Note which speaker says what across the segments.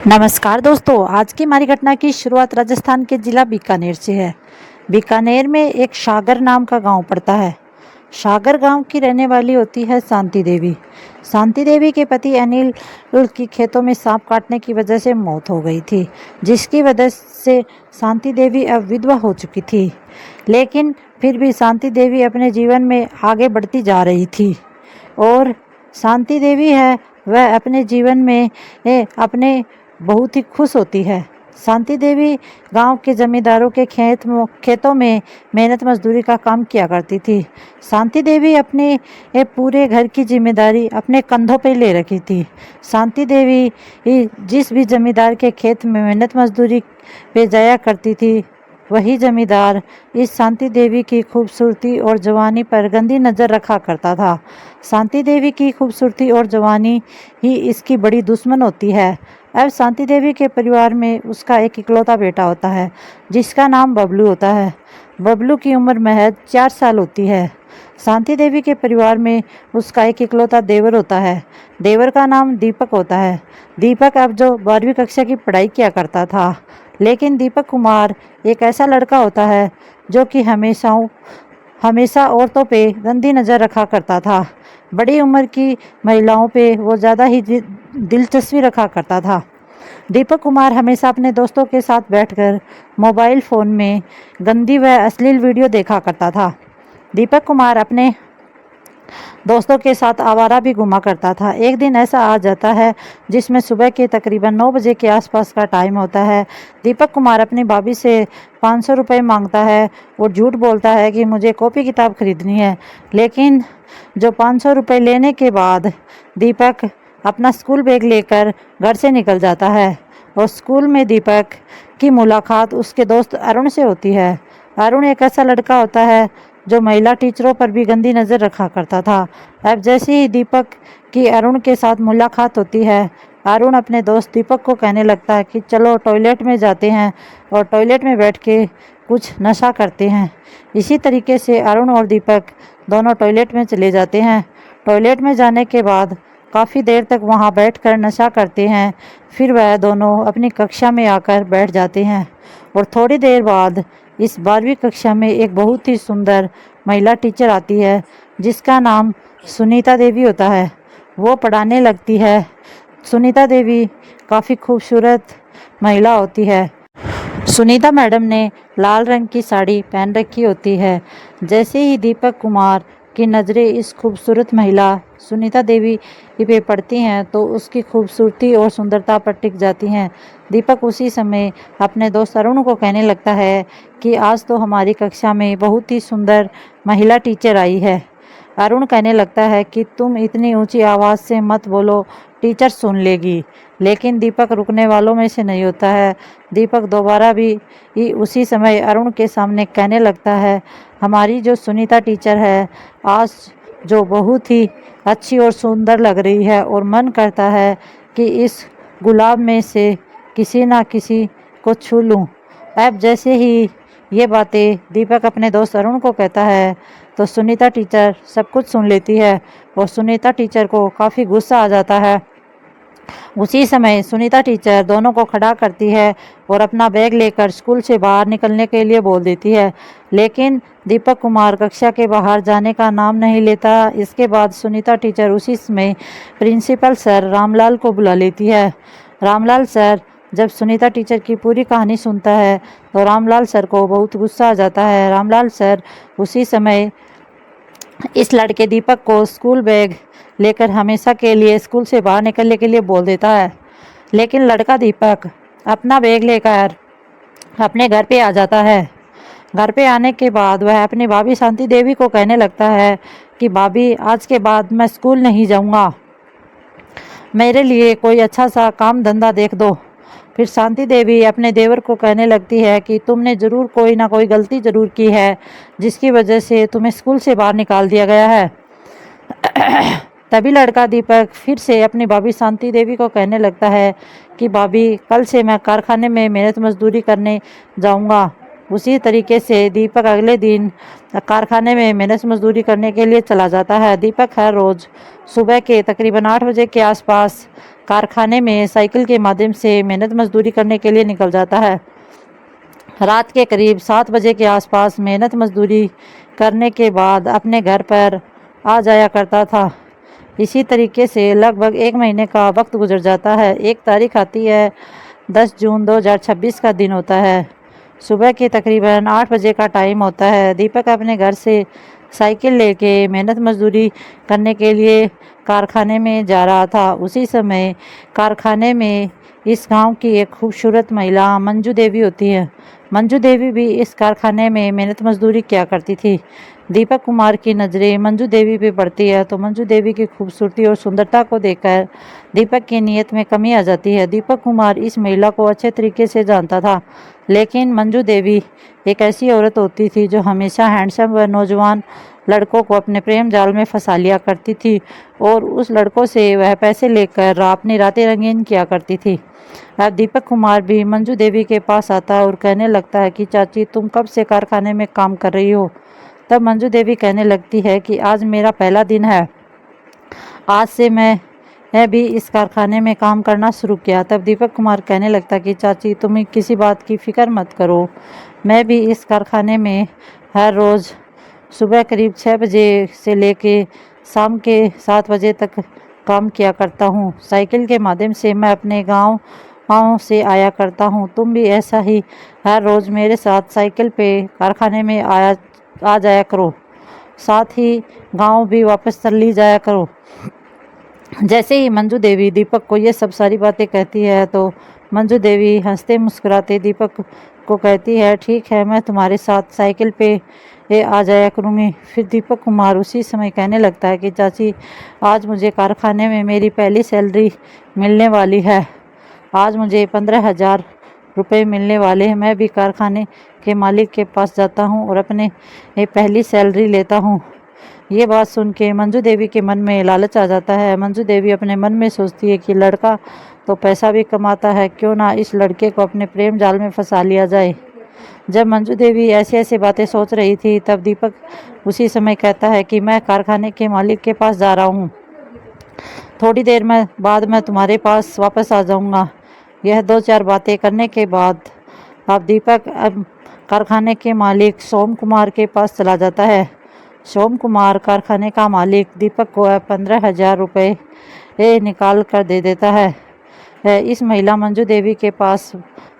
Speaker 1: नमस्कार दोस्तों, आज की हमारी घटना की शुरुआत राजस्थान के जिला बीकानेर से है। बीकानेर में एक सागर नाम का गांव पड़ता है। सागर गांव की रहने वाली होती है शांति देवी। शांति देवी के पति अनिल की खेतों में सांप काटने की वजह से मौत हो गई थी, जिसकी वजह से शांति देवी अब विधवा हो चुकी थी। लेकिन फिर भी शांति देवी अपने जीवन में आगे बढ़ती जा रही थी और शांति देवी है वह अपने जीवन में अपने बहुत ही खुश होती है। शांति देवी गांव के जमींदारों के खेतों में मेहनत मजदूरी का काम किया करती थी। शांति देवी अपने पूरे घर की जिम्मेदारी अपने कंधों पे ले रखी थी। शांति देवी जिस भी जमींदार के खेत में मेहनत मजदूरी पे जाया करती थी, वही जमींदार इस शांति देवी की खूबसूरती और जवानी पर गंदी नज़र रखा करता था। शांति देवी की खूबसूरती और जवानी ही इसकी बड़ी दुश्मन होती है। अब शांति देवी के परिवार में उसका एक इकलौता बेटा होता है, जिसका नाम बबलू होता है। बबलू की उम्र महज 4 साल होती है। शांति देवी के परिवार में उसका एक इकलौता देवर होता है। देवर का नाम दीपक होता है। दीपक अब जो 12वीं कक्षा की पढ़ाई किया करता था, लेकिन दीपक कुमार एक ऐसा लड़का होता है जो कि हमेशा औरतों पे गंदी नज़र रखा करता था। बड़ी उम्र की महिलाओं पे वो ज़्यादा ही दिलचस्पी रखा करता था। दीपक कुमार हमेशा अपने दोस्तों के साथ बैठकर मोबाइल फ़ोन में गंदी व अश्लील वीडियो देखा करता था। दीपक कुमार अपने दोस्तों के साथ आवारा भी घुमा करता था। एक दिन ऐसा आ जाता है जिसमें सुबह के तकरीबन 9 बजे के आसपास का टाइम होता है। दीपक कुमार अपनी भाभी से 500 रुपये मांगता है और झूठ बोलता है कि मुझे कॉपी किताब खरीदनी है। लेकिन जो 500 रुपये लेने के बाद दीपक अपना स्कूल बैग लेकर घर से निकल जाता है और स्कूल में दीपक की मुलाकात उसके दोस्त अरुण से होती है। अरुण एक ऐसा लड़का होता है जो महिला टीचरों पर भी गंदी नज़र रखा करता था। अब जैसे ही दीपक की अरुण के साथ मुलाकात होती है, अरुण अपने दोस्त दीपक को कहने लगता है कि चलो टॉयलेट में जाते हैं और टॉयलेट में बैठ के कुछ नशा करते हैं। इसी तरीके से अरुण और दीपक दोनों टॉयलेट में चले जाते हैं। टॉयलेट में जाने के बाद काफ़ी देर तक वहाँ बैठकर नशा करते हैं। फिर वह दोनों अपनी कक्षा में आकर बैठ जाते हैं और थोड़ी देर बाद इस 12वीं कक्षा में एक बहुत ही सुंदर महिला टीचर आती है, जिसका नाम सुनीता देवी होता है। वो पढ़ाने लगती है। सुनीता देवी काफ़ी खूबसूरत महिला होती है। सुनीता मैडम ने लाल रंग की साड़ी पहन रखी होती है। जैसे ही दीपक कुमार की नज़रें इस खूबसूरत महिला सुनीता देवी पे पड़ती हैं तो उसकी खूबसूरती और सुंदरता पर टिक जाती हैं। दीपक उसी समय अपने दोस्त अरुण को कहने लगता है कि आज तो हमारी कक्षा में बहुत ही सुंदर महिला टीचर आई है। अरुण कहने लगता है कि तुम इतनी ऊंची आवाज़ से मत बोलो, टीचर सुन लेगी। लेकिन दीपक रुकने वालों में से नहीं होता है। दीपक दोबारा भी उसी समय अरुण के सामने कहने लगता है, हमारी जो सुनीता टीचर है आज जो बहुत ही अच्छी और सुंदर लग रही है और मन करता है कि इस गुलाब में से किसी ना किसी को छू लूँ। अब जैसे ही ये बातें दीपक अपने दोस्त अरुण को कहता है तो सुनीता टीचर सब कुछ सुन लेती है और सुनीता टीचर को काफ़ी गुस्सा आ जाता है। उसी समय सुनीता टीचर दोनों को खड़ा करती है और अपना बैग लेकर स्कूल से बाहर निकलने के लिए बोल देती है। लेकिन दीपक कुमार कक्षा के बाहर जाने का नाम नहीं लेता। इसके बाद सुनीता टीचर उसी समय प्रिंसिपल सर रामलाल को बुला लेती है। रामलाल सर जब सुनीता टीचर की पूरी कहानी सुनता है तो रामलाल सर को बहुत गुस्सा आ जाता है। रामलाल सर उसी समय इस लड़के दीपक को स्कूल बैग लेकर हमेशा के लिए स्कूल से बाहर निकलने के लिए बोल देता है। लेकिन लड़का दीपक अपना बैग लेकर अपने घर पे आ जाता है। घर पे आने के बाद वह अपनी भाभी शांति देवी को कहने लगता है कि भाभी आज के बाद मैं स्कूल नहीं जाऊंगा, मेरे लिए कोई अच्छा सा काम धंधा देख दो। फिर शांति देवी अपने देवर को कहने लगती है कि तुमने ज़रूर कोई ना कोई गलती ज़रूर की है, जिसकी वजह से तुम्हें स्कूल से बाहर निकाल दिया गया है। तभी लड़का दीपक फिर से अपनी भाभी शांति देवी को कहने लगता है कि भाभी कल से मैं कारखाने में मेहनत मजदूरी करने जाऊंगा। उसी तरीके से दीपक अगले दिन कारखाने में मेहनत मजदूरी करने के लिए चला जाता है। दीपक हर रोज़ सुबह के तकरीबन 8 बजे के आसपास कारखाने में साइकिल के माध्यम से मेहनत मजदूरी करने के लिए निकल जाता है। रात के करीब 7 बजे के आसपास मेहनत मजदूरी करने के बाद अपने घर पर आ जाया करता था। इसी तरीके से लगभग 1 महीने का वक्त गुजर जाता है। एक तारीख आती है, 10 जून 2026 का दिन होता है। सुबह के तकरीबन 8 बजे का टाइम होता है। दीपक अपने घर से साइकिल लेके मेहनत मजदूरी करने के लिए कारखाने में जा रहा था। उसी समय कारखाने में इस गांव की एक खूबसूरत महिला मंजू देवी होती है। मंजू देवी भी इस कारखाने में मेहनत मजदूरी किया करती थी। दीपक कुमार की नज़रें मंजू देवी पे पड़ती है तो मंजू देवी की खूबसूरती और सुंदरता को देखकर दीपक की नीयत में कमी आ जाती है। दीपक कुमार इस महिला को अच्छे तरीके से जानता था, लेकिन मंजू देवी एक ऐसी औरत होती थी जो हमेशा हैंडसम व नौजवान लड़कों को अपने प्रेम जाल में फंसा लिया करती थी और उस लड़कों से वह पैसे लेकर अपनी रातें रंगीन किया करती थी। अब दीपक कुमार भी मंजू देवी के पास आता है और कहने लगता है कि चाची, तुम कब से कारखाने में काम कर रही हो? तब मंजू देवी कहने लगती है कि आज मेरा पहला दिन है, आज से मैं भी इस कारखाने में काम करना शुरू किया। तब दीपक कुमार कहने लगता कि चाची, तुम किसी बात की फिक्र मत करो, मैं भी इस कारखाने में हर रोज़ सुबह करीब 6 बजे से लेके शाम के 7 बजे तक काम किया करता हूँ। साइकिल के माध्यम से मैं अपने गाँव से आया करता हूँ। तुम भी ऐसा ही हर रोज़ मेरे साथ साइकिल पे कारखाने में आ जाया करो, साथ ही गांव भी वापस चली जाया करो। जैसे ही मंजू देवी दीपक को ये सब सारी बातें कहती है तो मंजू देवी हंसते मुस्कुराते दीपक को कहती है, ठीक है, मैं तुम्हारे साथ साइकिल पे आ जाया करूँगी। फिर दीपक कुमार उसी समय कहने लगता है कि चाची, आज मुझे कारखाने में मेरी पहली सैलरी मिलने वाली है। आज मुझे 15,000 रुपये मिलने वाले हैं। मैं भी कारखाने के मालिक के पास जाता हूँ और अपने पहली सैलरी लेता हूँ। ये बात सुन के मंजू देवी के मन में लालच आ जाता है। मंजू देवी अपने मन में सोचती है कि लड़का तो पैसा भी कमाता है, क्यों ना इस लड़के को अपने प्रेम जाल में फंसा लिया जाए। जब मंजू देवी ऐसी ऐसी बातें सोच रही थी तब दीपक उसी समय कहता है कि मैं कारखाने के मालिक के पास जा रहा हूँ, थोड़ी देर में बाद मैं तुम्हारे पास वापस आ जाऊँगा। यह 2-4 बातें करने के बाद अब दीपक कारखाने के मालिक सोम कुमार के पास चला जाता है। सोम कुमार कारखाने का मालिक दीपक को 15,000 रुपये निकाल कर दे देता है। इस महिला मंजू देवी के पास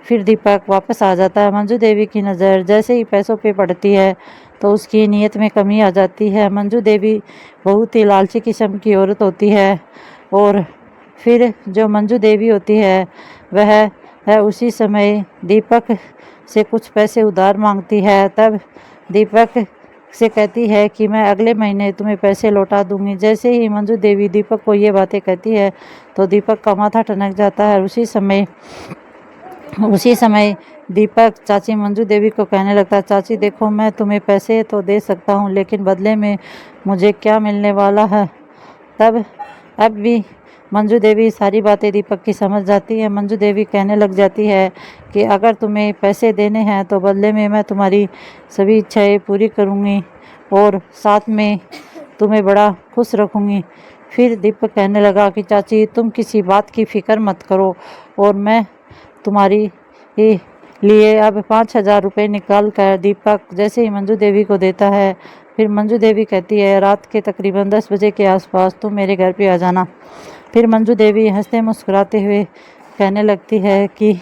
Speaker 1: फिर दीपक वापस आ जाता है। मंजू देवी की नज़र जैसे ही पैसों पे पड़ती है तो उसकी नीयत में कमी आ जाती है। मंजू देवी बहुत ही लालची किस्म की औरत होती है और फिर जो मंजू देवी होती है वह उसी समय दीपक से कुछ पैसे उधार मांगती है। तब दीपक से कहती है कि मैं अगले महीने तुम्हें पैसे लौटा दूंगी। जैसे ही मंजू देवी दीपक को ये बातें कहती है तो दीपक का माथा टनक जाता है। उसी समय दीपक चाची मंजू देवी को कहने लगता है, चाची देखो, मैं तुम्हें पैसे तो दे सकता हूँ, लेकिन बदले में मुझे क्या मिलने वाला है। अब भी मंजू देवी सारी बातें दीपक की समझ जाती है। मंजू देवी कहने लग जाती है कि अगर तुम्हें पैसे देने हैं तो बदले में मैं तुम्हारी सभी इच्छाएं पूरी करूँगी और साथ में तुम्हें बड़ा खुश रखूँगी। फिर दीपक कहने लगा कि चाची, तुम किसी बात की फ़िक्र मत करो और मैं तुम्हारी लिए अब 5,000 रुपये निकाल कर दीपक जैसे ही मंजू देवी को देता है। फिर मंजू देवी कहती है, रात के तकरीबन 10 बजे के आसपास तुम मेरे घर पे आ जाना। फिर मंजू देवी हंसते मुस्कुराते हुए कहने लगती है कि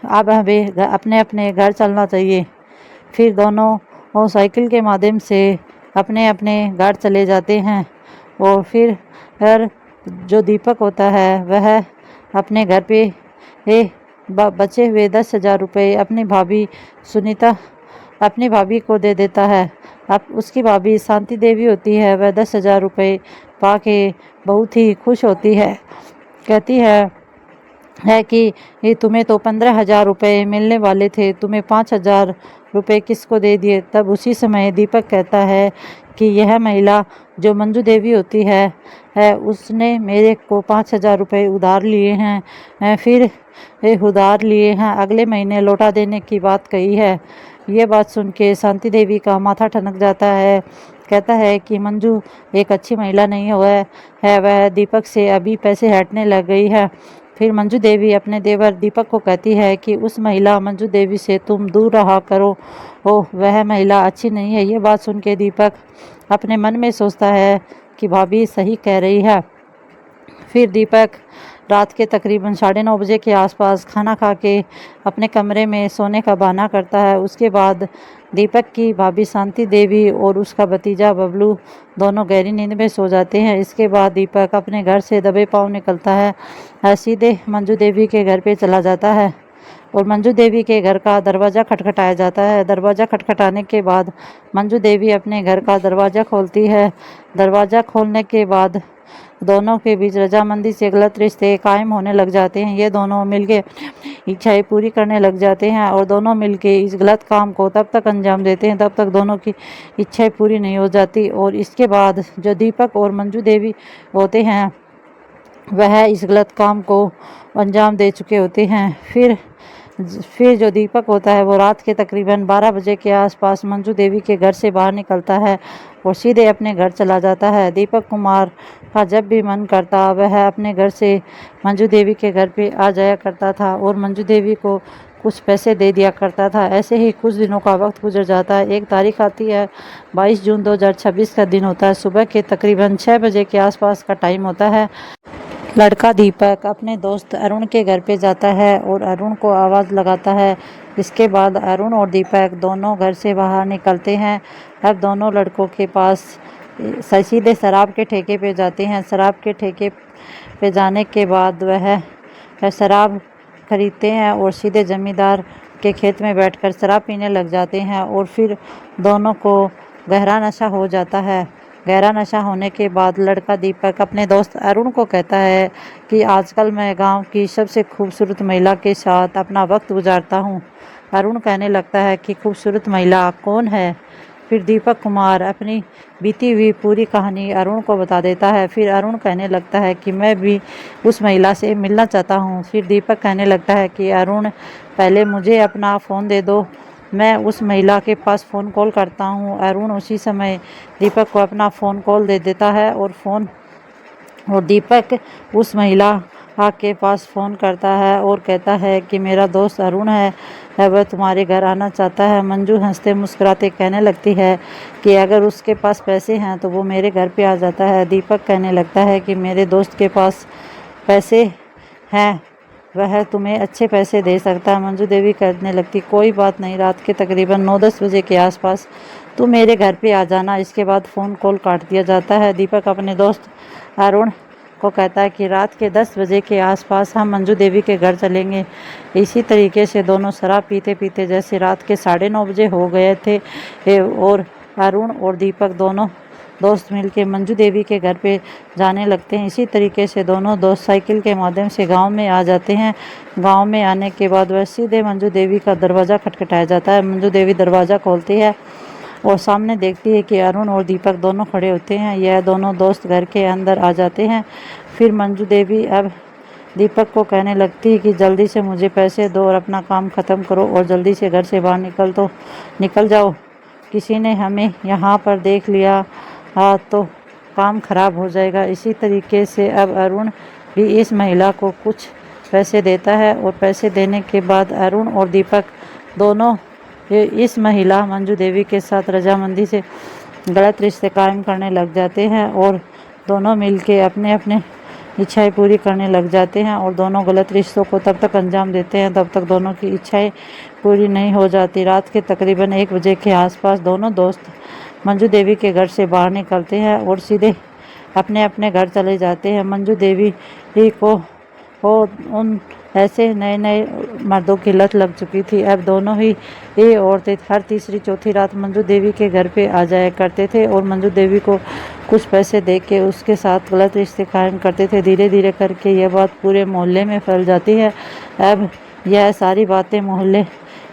Speaker 1: अब हमें अपने अपने घर चलना चाहिए। फिर दोनों साइकिल के माध्यम से अपने अपने घर चले जाते हैं और फिर जो दीपक होता है वह अपने घर पे बचे हुए 10,000 रुपये अपनी भाभी सुनीता अपनी भाभी को दे देता है। अब उसकी भाभी शांति देवी होती है, वह 10,000 रुपये पाके बहुत ही खुश होती है। कहती है कि ये तुम्हें तो 15,000 रुपये मिलने वाले थे, तुम्हें 5,000 रुपये किसको दे दिए। तब उसी समय दीपक कहता है कि यह महिला जो मंजू देवी होती है उसने मेरे को 5,000 रुपये उधार लिए हैं, फिर उधार लिए हैं, अगले महीने लौटा देने की बात कही है। ये बात सुन के शांति देवी का माथा ठनक जाता है कहता है कि मंजू एक अच्छी महिला नहीं हुआ है, वह दीपक से अभी पैसे हटने लग गई है। फिर मंजू देवी अपने देवर दीपक को कहती है कि उस महिला मंजू देवी से तुम दूर रहा करो, ओह वह महिला अच्छी नहीं है। ये बात सुन के दीपक अपने मन में सोचता है कि भाभी सही कह रही है। फिर दीपक रात के तकरीबन 9:30 बजे के आसपास खाना खा के अपने कमरे में सोने का बहाना करता है। उसके बाद दीपक की भाभी शांति देवी और उसका भतीजा बबलू दोनों गहरी नींद में सो जाते हैं। इसके बाद दीपक अपने घर से दबे पांव निकलता है, सीधे मंजू देवी के घर पे चला जाता है और मंजू देवी के घर का दरवाज़ा खटखटाया जाता है। दरवाज़ा खटखटाने के बाद मंजू देवी अपने घर का दरवाज़ा खोलती है। दरवाज़ा खोलने के बाद दोनों के बीच रजामंदी से गलत रिश्ते कायम होने लग जाते हैं। ये दोनों मिलके इच्छाएं पूरी करने लग जाते हैं और दोनों मिलके इस गलत काम को तब तक अंजाम देते हैं तब तक दोनों की इच्छाएं पूरी नहीं हो जाती। और इसके बाद जो दीपक और मंजू देवी होते हैं वह इस गलत काम को अंजाम दे चुके होते हैं। फिर जो दीपक होता है वो रात के तकरीबन 12 बजे के आसपास मंजू देवी के घर से बाहर निकलता है और सीधे अपने घर चला जाता है। दीपक कुमार का जब भी मन करता वह अपने घर से मंजू देवी के घर पे आ जाया करता था और मंजू देवी को कुछ पैसे दे दिया करता था। ऐसे ही कुछ दिनों का वक्त गुजर जाता है। एक तारीख आती है, 22 जून 2026 का दिन होता है। सुबह के तकरीबन 6 बजे के आसपास का टाइम होता है। लड़का दीपक अपने दोस्त अरुण के घर पे जाता है और अरुण को आवाज़ लगाता है। इसके बाद अरुण और दीपक दोनों घर से बाहर निकलते हैं। अब दोनों लड़कों के पास सीधे शराब के ठेके पे जाते हैं। शराब के ठेके पे जाने के बाद वह शराब खरीदते हैं और सीधे जमींदार के खेत में बैठकर शराब पीने लग जाते हैं और फिर दोनों को गहरा नशा हो जाता है। गहरा नशा होने के बाद लड़का दीपक अपने दोस्त अरुण को कहता है कि आजकल मैं गांव की सबसे खूबसूरत महिला के साथ अपना वक्त गुजारता हूं। अरुण कहने लगता है कि खूबसूरत महिला कौन है। फिर दीपक कुमार अपनी बीती हुई पूरी कहानी अरुण को बता देता है। फिर अरुण कहने लगता है कि मैं भी उस महिला से मिलना चाहता हूँ। फिर दीपक कहने लगता है कि अरुण पहले मुझे अपना फ़ोन दे दो, मैं उस महिला के पास फ़ोन कॉल करता हूँ। अरुण उसी समय दीपक को अपना फ़ोन कॉल दे देता है और दीपक उस महिला के पास फ़ोन करता है और कहता है कि मेरा दोस्त अरुण है, वह तुम्हारे घर आना चाहता है। मंजू हंसते मुस्कुराते कहने लगती है कि अगर उसके पास पैसे हैं तो वो मेरे घर पे आ जाता है। दीपक कहने लगता है कि मेरे दोस्त के पास पैसे हैं, वह तुम्हें अच्छे पैसे दे सकता है। मंजू देवी कहने लगती कोई बात नहीं, रात के तकरीबन 9-10 बजे के आसपास तू मेरे घर पे आ जाना। इसके बाद फ़ोन कॉल काट दिया जाता है। दीपक अपने दोस्त अरुण को कहता है कि रात के 10 बजे के आसपास हम मंजू देवी के घर चलेंगे। इसी तरीके से दोनों शराब पीते पीते जैसे रात के 9:30 बजे हो गए थे और अरुण और दीपक दोनों दोस्त मिलके मंजू देवी के घर पे जाने लगते हैं। इसी तरीके से दोनों दोस्त साइकिल के माध्यम से गांव में आ जाते हैं। गांव में आने के बाद वह सीधे मंजू देवी का दरवाज़ा खटखटाया जाता है। मंजू देवी दरवाज़ा खोलती है और सामने देखती है कि अरुण और दीपक दोनों खड़े होते हैं। यह दोनों दोस्त घर के अंदर आ जाते हैं। फिर मंजू देवी अब दीपक को कहने लगती है कि जल्दी से मुझे पैसे दो और अपना काम ख़त्म करो और जल्दी से घर से बाहर निकल जाओ। किसी ने हमें यहाँ पर देख लिया तो काम खराब हो जाएगा। इसी तरीके से अब अरुण भी इस महिला को कुछ पैसे देता है और पैसे देने के बाद अरुण और दीपक दोनों इस महिला मंजू देवी के साथ रजामंदी से गलत रिश्ते कायम करने लग जाते हैं और दोनों मिलके अपने अपने इच्छाएं पूरी करने लग जाते हैं और दोनों गलत रिश्तों को तब तक अंजाम देते हैं तब तक दोनों की इच्छाएं पूरी नहीं हो जाती। रात के तकरीबन 1 बजे के आसपास दोनों दोस्त मंजू देवी के घर से बाहर निकलते हैं और सीधे अपने अपने घर चले जाते हैं। मंजू देवी को उन ऐसे नए नए मर्दों की लत लग चुकी थी। अब दोनों ही ये औरतें हर तीसरी चौथी रात मंजू देवी के घर पे आ जाया करते थे और मंजू देवी को कुछ पैसे दे के उसके साथ गलत रिश्ते कायम करते थे। धीरे धीरे करके यह बात पूरे मोहल्ले में फैल जाती है। अब यह सारी बातें मोहल्ले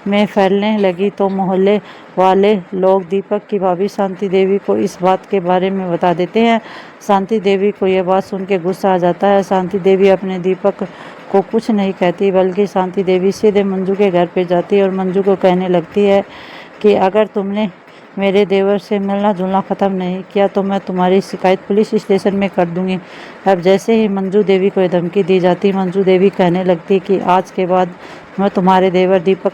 Speaker 1: में फैलने लगी तो मोहल्ले वाले लोग दीपक की भाभी शांति देवी को इस बात के बारे में बता देते हैं। शांति देवी को यह बात सुन के गुस्सा आ जाता है। शांति देवी अपने दीपक को कुछ नहीं कहती बल्कि शांति देवी सीधे मंजू के घर पे जाती है और मंजू को कहने लगती है कि अगर तुमने मेरे देवर से मिलना जुलना ख़त्म नहीं किया तो मैं तुम्हारी शिकायत पुलिस स्टेशन में कर दूंगी। अब जैसे ही मंजू देवी को ये धमकी दी जाती, मंजू देवी कहने लगती कि आज के बाद मैं तुम्हारे देवर दीपक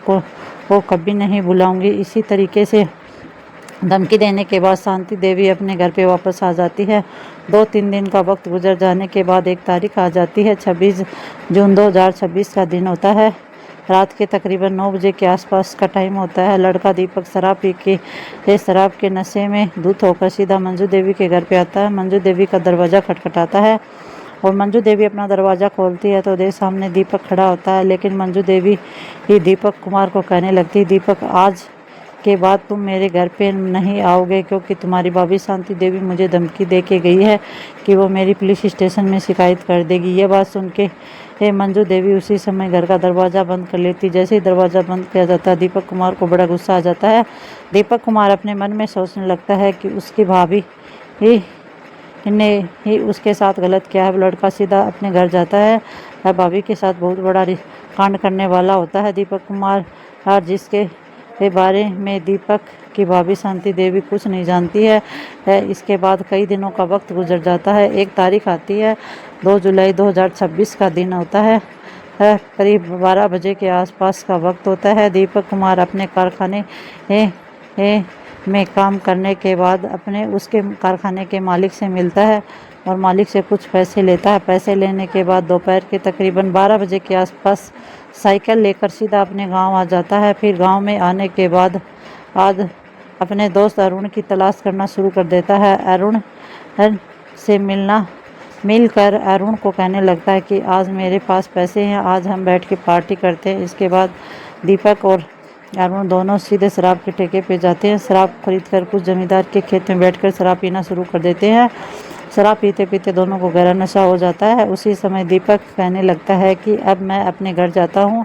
Speaker 1: को कभी नहीं बुलाऊंगी। इसी तरीके से धमकी देने के बाद शांति देवी अपने घर पे वापस आ जाती है। 2-3 दिन का वक्त गुजर जाने के बाद एक तारीख आ जाती है। 26 जून 2026 का दिन होता है। रात के तकरीबन 9 बजे के आसपास का टाइम होता है। लड़का दीपक शराब के नशे में धुत होकर सीधा मंजू देवी के घर पे आता है। मंजू देवी का दरवाज़ा खटखटाता है और मंजू देवी अपना दरवाज़ा खोलती है तो देख सामने दीपक खड़ा होता है। लेकिन मंजू देवी ही दीपक कुमार को कहने लगती, दीपक आज के बाद तुम मेरे घर पे नहीं आओगे, क्योंकि तुम्हारी भाभी शांति देवी मुझे धमकी दे के गई है कि वो मेरी पुलिस स्टेशन में शिकायत कर देगी। ये बात सुन के मंजू देवी उसी समय घर का दरवाज़ा बंद कर लेती। जैसे ही दरवाज़ा बंद किया जाता है दीपक कुमार को बड़ा गुस्सा आ जाता है। दीपक कुमार अपने मन में सोचने लगता है कि उसकी भाभी ने ही उसके साथ गलत किया है। लड़का सीधा अपने घर जाता है। भाभी के साथ बहुत बड़ा कांड करने वाला होता है दीपक कुमार, और जिसके बारे में दीपक की भाभी शांति देवी कुछ नहीं जानती है। इसके बाद कई दिनों का वक्त गुजर जाता है। एक तारीख आती है, 2 जुलाई 2026 का दिन होता है। करीब 12 बजे के आसपास का वक्त होता है। दीपक कुमार अपने कारखाने में काम करने के बाद उसके कारखाने के मालिक से मिलता है और मालिक से कुछ पैसे लेता है। पैसे लेने के बाद दोपहर के तकरीबन 12 बजे के आसपास साइकिल लेकर सीधा अपने गांव आ जाता है। फिर गांव में आने के बाद आज अपने दोस्त अरुण की तलाश करना शुरू कर देता है। अरुण से मिलकर अरुण को कहने लगता है कि आज मेरे पास पैसे हैं, आज हम बैठ के पार्टी करते हैं। इसके बाद दीपक और अरुण दोनों सीधे शराब के ठेके पे जाते हैं। शराब खरीदकर कुछ जमींदार के खेत में बैठकर शराब पीना शुरू कर देते हैं। शराब पीते पीते दोनों को गहरा नशा हो जाता है। उसी समय दीपक कहने लगता है कि अब मैं अपने घर जाता हूँ,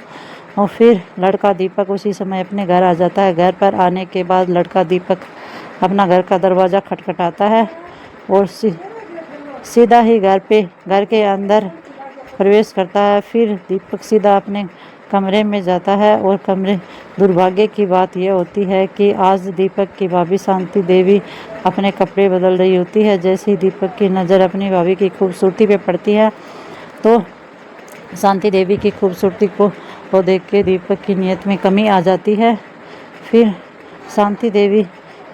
Speaker 1: और फिर लड़का दीपक उसी समय अपने घर आ जाता है। घर पर आने के बाद लड़का दीपक अपना घर का दरवाज़ा खटखटाता है और सीधा ही घर के अंदर प्रवेश करता है। फिर दीपक सीधा अपने कमरे में जाता है और दुर्भाग्य की बात यह होती है कि आज दीपक की भाभी शांति देवी अपने कपड़े बदल रही होती है। जैसे ही दीपक की नज़र अपनी भाभी की खूबसूरती पे पड़ती है तो शांति देवी की खूबसूरती को देख के दीपक की नीयत में कमी आ जाती है। फिर शांति देवी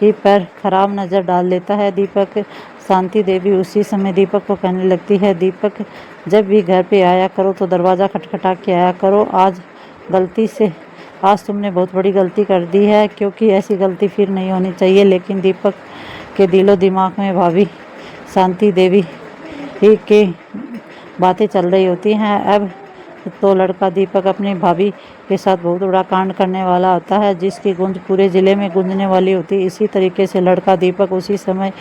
Speaker 1: ही पर खराब नज़र डाल लेता है दीपक। शांति देवी उसी समय दीपक को कहने लगती है, दीपक जब भी घर पे आया करो तो दरवाज़ा खटखटा के आया करो। आज तुमने बहुत बड़ी गलती कर दी है, क्योंकि ऐसी गलती फिर नहीं होनी चाहिए। लेकिन दीपक के दिलो दिमाग में भाभी शांति देवी ही के बातें चल रही होती हैं। अब तो लड़का दीपक अपनी भाभी के साथ बहुत बड़ा कांड करने वाला होता है, जिसकी गूंज पूरे ज़िले में गूंजने वाली होती है। इसी तरीके से लड़का दीपक उसी समय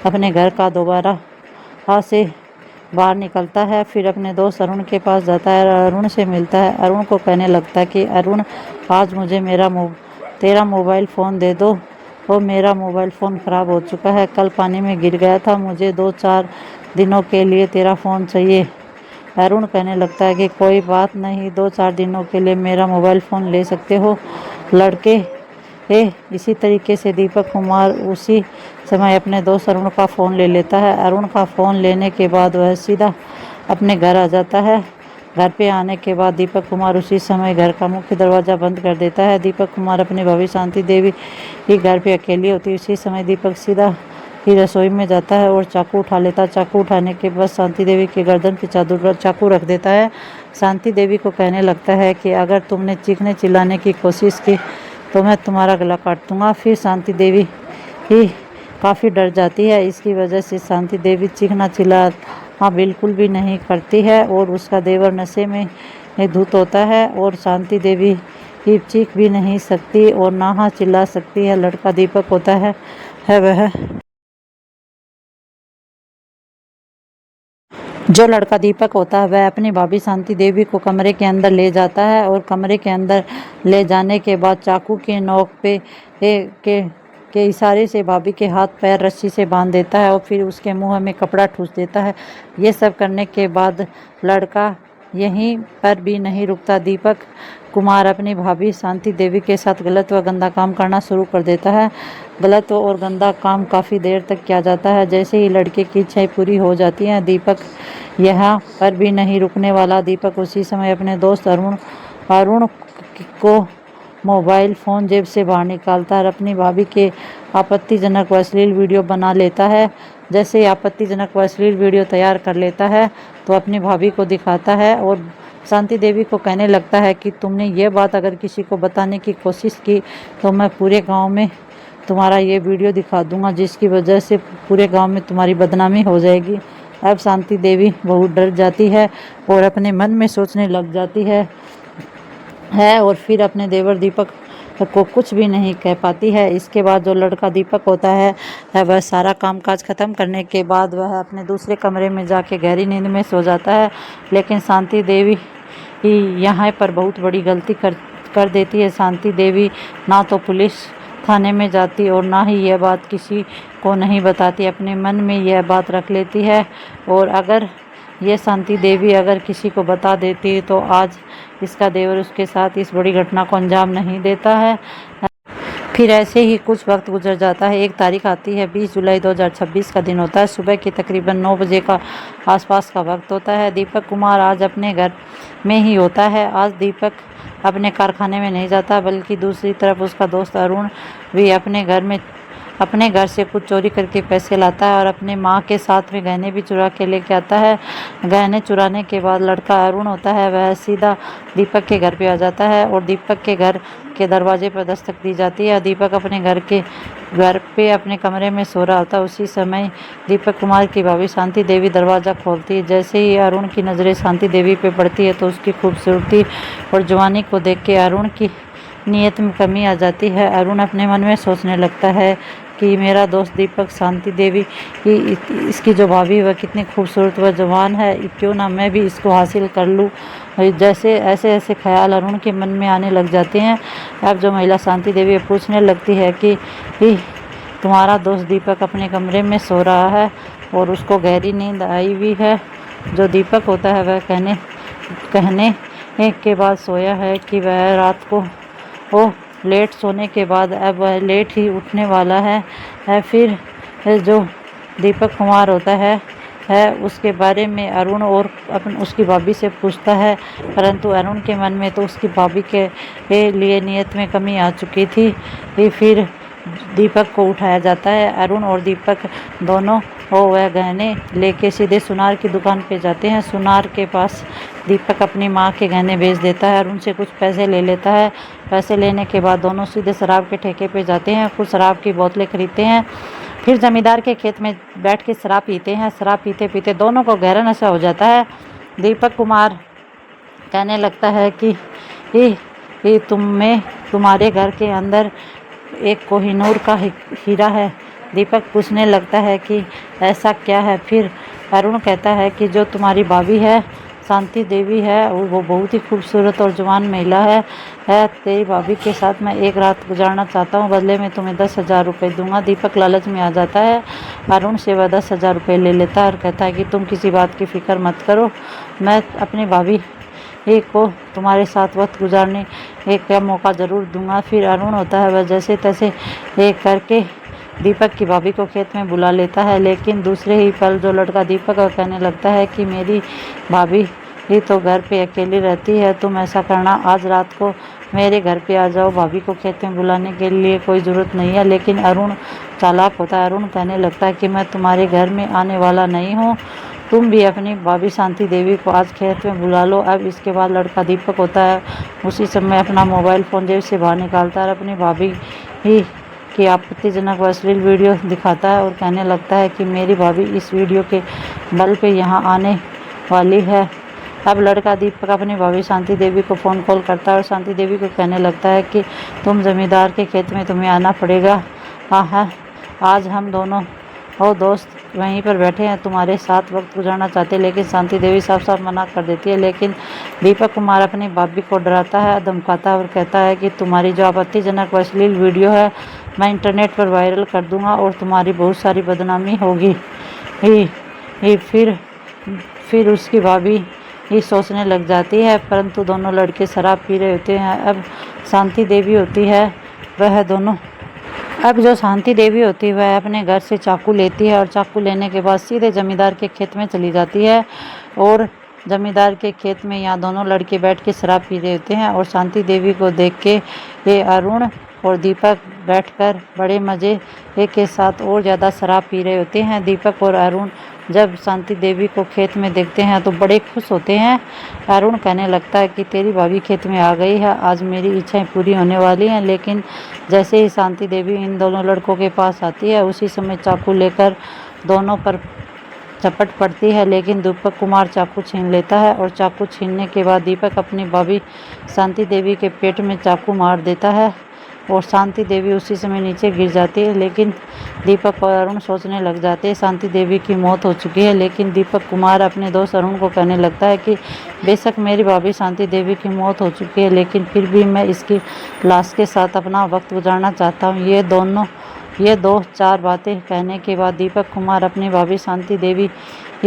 Speaker 1: अपने घर का दोबारा से बाहर निकलता है। फिर अपने दोस्त अरुण के पास जाता है और अरुण से मिलता है। अरुण को कहने लगता है कि अरुण, आज मुझे तेरा मोबाइल फ़ोन दे दो, और मेरा मोबाइल फ़ोन ख़राब हो चुका है, कल पानी में गिर गया था, मुझे 2-4 दिनों के लिए तेरा फ़ोन चाहिए। अरुण कहने लगता है कि कोई बात नहीं, 2-4 दिनों के लिए मेरा मोबाइल फ़ोन ले सकते हो लड़के। इसी तरीके से दीपक कुमार उसी समय अपने दोस्त अरुण का फ़ोन ले लेता है। अरुण का फ़ोन लेने के बाद वह सीधा अपने घर आ जाता है। घर पे आने के बाद दीपक कुमार उसी समय घर का मुख्य दरवाज़ा बंद कर देता है। दीपक कुमार अपनी भाभी शांति देवी ही घर पे अकेली होती है। उसी समय दीपक सीधा ही रसोई में जाता है और चाकू उठा लेता है। चाकू उठाने के बाद शांति देवी के गर्दन की चादर पर चाकू रख देता है। शांति देवी को कहने लगता है कि अगर तुमने चीखने चिल्लाने की कोशिश की तो मैं तुम्हारा गला काट दूंगा। फिर शांति देवी ही काफ़ी डर जाती है। इसकी वजह से शांति देवी चीखना चिल्लाना बिल्कुल भी नहीं करती है और उसका देवर नशे में धुत होता है और शांति देवी ही चीख भी नहीं सकती और ना चिल्ला सकती है। लड़का दीपक होता है वह जो लड़का दीपक होता है वह अपनी भाभी शांति देवी को कमरे के अंदर ले जाता है और कमरे के अंदर ले जाने के बाद चाकू के नोक पे के इशारे से भाभी के हाथ पैर रस्सी से बांध देता है और फिर उसके मुंह में कपड़ा ठूस देता है। ये सब करने के बाद लड़का यहीं पर भी नहीं रुकता। दीपक कुमार अपनी भाभी शांति देवी के साथ गलत व गंदा काम करना शुरू कर देता है। गलत और गंदा काम काफ़ी देर तक किया जाता है। जैसे ही लड़के की इच्छाएं पूरी हो जाती हैं, दीपक यहाँ पर भी नहीं रुकने वाला। दीपक उसी समय अपने दोस्त अरुण को मोबाइल फ़ोन जेब से बाहर निकालता है और अपनी भाभी के आपत्तिजनक व अश्लील वीडियो बना लेता है। जैसे ही आपत्तिजनक व अश्लील वीडियो तैयार कर लेता है तो अपनी भाभी को दिखाता है और शांति देवी को कहने लगता है कि तुमने ये बात अगर किसी को बताने की कोशिश की तो मैं पूरे गांव में तुम्हारा ये वीडियो दिखा दूंगा, जिसकी वजह से पूरे गांव में तुम्हारी बदनामी हो जाएगी। अब शांति देवी बहुत डर जाती है और अपने मन में सोचने लग जाती है और फिर अपने देवर दीपक को कुछ भी नहीं कह पाती है। इसके बाद जो लड़का दीपक होता है वह सारा कामकाज खत्म करने के बाद वह अपने दूसरे कमरे में जाके गहरी नींद में सो जाता है। लेकिन शांति देवी यहाँ पर बहुत बड़ी गलती कर देती है। शांति देवी ना तो पुलिस थाने में जाती और ना ही यह बात किसी को नहीं बताती। अपने मन में यह बात रख लेती है और अगर ये शांति देवी अगर किसी को बता देती तो आज इसका देवर उसके साथ इस बड़ी घटना को अंजाम नहीं देता है। फिर ऐसे ही कुछ वक्त गुजर जाता है। एक तारीख आती है, 20 जुलाई 2026 का दिन होता है। सुबह के तकरीबन 9 बजे का आसपास का वक्त होता है। दीपक कुमार आज अपने घर में ही होता है। आज दीपक अपने कारखाने में नहीं जाता, बल्कि दूसरी तरफ उसका दोस्त अरुण भी अपने घर से कुछ चोरी करके पैसे लाता है और अपने माँ के साथ में गहने भी चुरा के लेके आता है। गहने चुराने के बाद लड़का अरुण होता है वह सीधा दीपक के घर पे आ जाता है और दीपक के घर के दरवाजे पर दस्तक दी जाती है। दीपक अपने घर पे अपने कमरे में सो रहा होता है। उसी समय दीपक कुमार की भाभी शांति देवी दरवाज़ा खोलती है। जैसे ही अरुण की नज़रें शांति देवी पे पड़ती है तो उसकी खूबसूरती और जवानी को देख के अरुण की नीयत में कमी आ जाती है। अरुण अपने मन में सोचने लगता है कि मेरा दोस्त दीपक शांति देवी की इसकी जो भाभी वह कितनी खूबसूरत व जवान है, क्यों ना मैं भी इसको हासिल कर लूँ। जैसे ऐसे ख्याल अरुण के मन में आने लग जाते हैं। अब जो महिला शांति देवी पूछने लगती है कि तुम्हारा दोस्त दीपक अपने कमरे में सो रहा है और उसको गहरी नींद आई हुई है। जो दीपक होता है वह कहने के बाद सोया है कि वह रात को लेट सोने के बाद अब वह लेट ही उठने वाला है। फिर जो दीपक कुमार होता है उसके बारे में अरुण और उसकी भाभी से पूछता है, परंतु अरुण के मन में तो उसकी भाभी के लिए नीयत में कमी आ चुकी थी। फिर दीपक को उठाया जाता है। अरुण और दीपक दोनों वह गहने लेके सीधे सुनार की दुकान पे जाते हैं। सुनार के पास दीपक अपनी माँ के गहने बेच देता है और उनसे कुछ पैसे ले लेता है। पैसे लेने के बाद दोनों सीधे शराब के ठेके पे जाते हैं। कुछ शराब की बोतलें खरीदते हैं। फिर जमींदार के खेत में बैठ के शराब पीते हैं। शराब पीते पीते दोनों को गहरा नशा हो जाता है। दीपक कुमार कहने लगता है कि तुम्हारे घर के अंदर एक कोहिनूर का हीरा है। दीपक पूछने लगता है कि ऐसा क्या है। फिर अरुण कहता है कि जो तुम्हारी भाभी है शांति देवी है और वो बहुत ही खूबसूरत और जवान महिला है। तेरी भाभी के साथ मैं एक रात गुजारना चाहता हूँ, बदले में तुम्हें 10,000 रुपये दूंगा। दीपक लालच में आ जाता है। अरुण से वह 10,000 रुपये ले लेता है और कहता है कि तुम किसी बात की फ़िक्र मत करो, मैं अपनी भाभी को तुम्हारे साथ वक्त गुजारने का मौका ज़रूर दूंगा। फिर अरुण होता है वह जैसे तैसे करके दीपक की भाभी को खेत में बुला लेता है। लेकिन दूसरे ही पल जो लड़का दीपक कहने लगता है कि मेरी भाभी ही तो घर पे अकेली रहती है, तुम ऐसा करना आज रात को मेरे घर पे आ जाओ, भाभी को खेत में बुलाने के लिए कोई ज़रूरत नहीं है। लेकिन अरुण चालाक होता है। अरुण कहने लगता है कि मैं तुम्हारे घर में आने वाला नहीं हूँ, तुम भी अपनी भाभी शांति देवी को आज खेत में बुला लो। अब इसके बाद लड़का दीपक होता है उसी समय अपना मोबाइल फ़ोन जेब से बाहर निकालता है और अपनी भाभी ही की आपत्तिजनक व अश्लील वीडियो दिखाता है और कहने लगता है कि मेरी भाभी इस वीडियो के बल पे यहाँ आने वाली है। अब लड़का दीपक अपनी भाभी शांति देवी को फ़ोन कॉल करता है और शांति देवी को कहने लगता है कि तुम ज़मींदार के खेत में तुम्हें आना पड़ेगा। हाँ, आज हम दोनों दोस्त वहीं पर बैठे हैं, तुम्हारे साथ वक्त गुजारना चाहते हैं। लेकिन शांति देवी साफ साफ मना कर देती है। लेकिन दीपक कुमार अपनी भाभी को डराता है, धमकाता है और कहता है कि तुम्हारी जो आपत्तिजनक व अश्लील वीडियो है मैं इंटरनेट पर वायरल कर दूंगा और तुम्हारी बहुत सारी बदनामी होगी। फिर उसकी भाभी ही सोचने लग जाती है, परंतु दोनों लड़के शराब पी रहे होते हैं। अब शांति देवी होती है वह दोनों अब जो शांति देवी होती है वह अपने घर से चाकू लेती है और चाकू लेने के बाद सीधे जमींदार के खेत में चली जाती है। और जमींदार के खेत में यहाँ दोनों लड़के बैठ के शराब पी रहे होते हैं और शांति देवी को देख के ये अरुण और दीपक बैठकर बड़े मज़े के साथ और ज़्यादा शराब पी रहे होते हैं। दीपक और अरुण जब शांति देवी को खेत में देखते हैं तो बड़े खुश होते हैं। अरुण कहने लगता है कि तेरी भाभी खेत में आ गई है, आज मेरी इच्छाएं पूरी होने वाली हैं। लेकिन जैसे ही शांति देवी इन दोनों लड़कों के पास आती है उसी समय चाकू लेकर दोनों पर चपट पड़ती है, लेकिन दीपक कुमार चाकू छीन लेता है और चाकू छीनने के बाद दीपक अपनी भाभी शांति देवी के पेट में चाकू मार देता है और शांति देवी उसी समय नीचे गिर जाती है। लेकिन दीपक और अरुण सोचने लग जाते हैं शांति देवी की मौत हो चुकी है। लेकिन दीपक कुमार अपने दोस्त अरुण को कहने लगता है कि बेशक मेरी भाभी शांति देवी की मौत हो चुकी है, लेकिन फिर भी मैं इसकी लाश के साथ अपना वक्त गुजारना चाहता हूँ। ये दो चार बातें कहने के बाद दीपक कुमार अपनी भाभी शांति देवी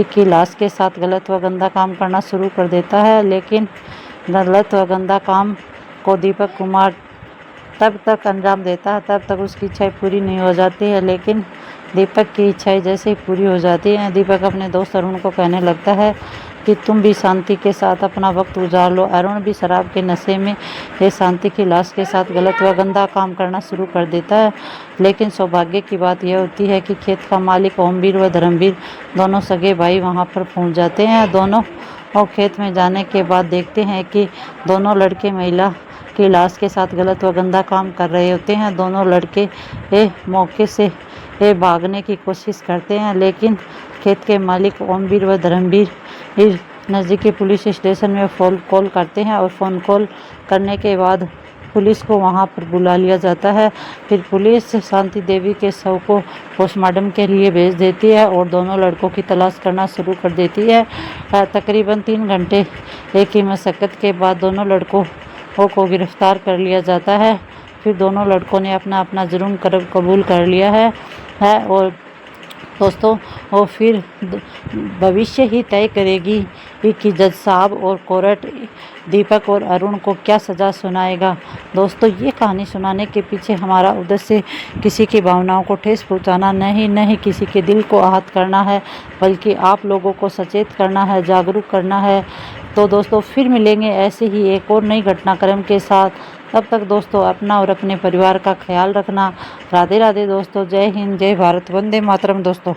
Speaker 1: की लाश के साथ गलत व गंदा काम करना शुरू कर देता है। लेकिन गलत व गंदा काम को दीपक कुमार तब तक अंजाम देता है तब तक उसकी इच्छाएं पूरी नहीं हो जाती है। लेकिन दीपक की इच्छाएं जैसे ही पूरी हो जाती हैं, दीपक अपने दोस्त अरुण को कहने लगता है कि तुम भी शांति के साथ अपना वक्त गुजार लो। अरुण भी शराब के नशे में ये शांति की लाश के साथ गलत व गंदा काम करना शुरू कर देता है। लेकिन सौभाग्य की बात यह होती है कि खेत का मालिक ओमवीर व धर्मवीर दोनों सगे भाई वहाँ पर पहुँच जाते हैं। दोनों और खेत में जाने के बाद देखते हैं कि दोनों लड़के महिला की लाश के साथ गलत व गंदा काम कर रहे होते हैं। दोनों लड़के मौके से भागने की कोशिश करते हैं, लेकिन खेत के मालिक ओमवीर व धर्मवीर नज़दीकी पुलिस स्टेशन में फ़ोन कॉल करते हैं और फ़ोन कॉल करने के बाद पुलिस को वहां पर बुला लिया जाता है। फिर पुलिस शांति देवी के शव को पोस्टमार्टम के लिए भेज देती है और दोनों लड़कों की तलाश करना शुरू कर देती है। तकरीबन 3 घंटे की मशक्क़त के बाद दोनों लड़कों को गिरफ्तार कर लिया जाता है। फिर दोनों लड़कों ने अपना अपना जुर्म कबूल कर लिया है और दोस्तों और फिर भविष्य ही तय करेगी कि जज साहब और कोर्ट दीपक और अरुण को क्या सज़ा सुनाएगा। दोस्तों ये कहानी सुनाने के पीछे हमारा उद्देश्य किसी की भावनाओं को ठेस पहुंचाना नहीं किसी के दिल को आहत करना है, बल्कि आप लोगों को सचेत करना है, जागरूक करना है। तो दोस्तों फिर मिलेंगे ऐसे ही एक और नई घटनाक्रम के साथ। तब तक दोस्तों अपना और अपने परिवार का ख्याल रखना। राधे राधे दोस्तों, जय हिंद, जय भारत, वंदे मातरम दोस्तों।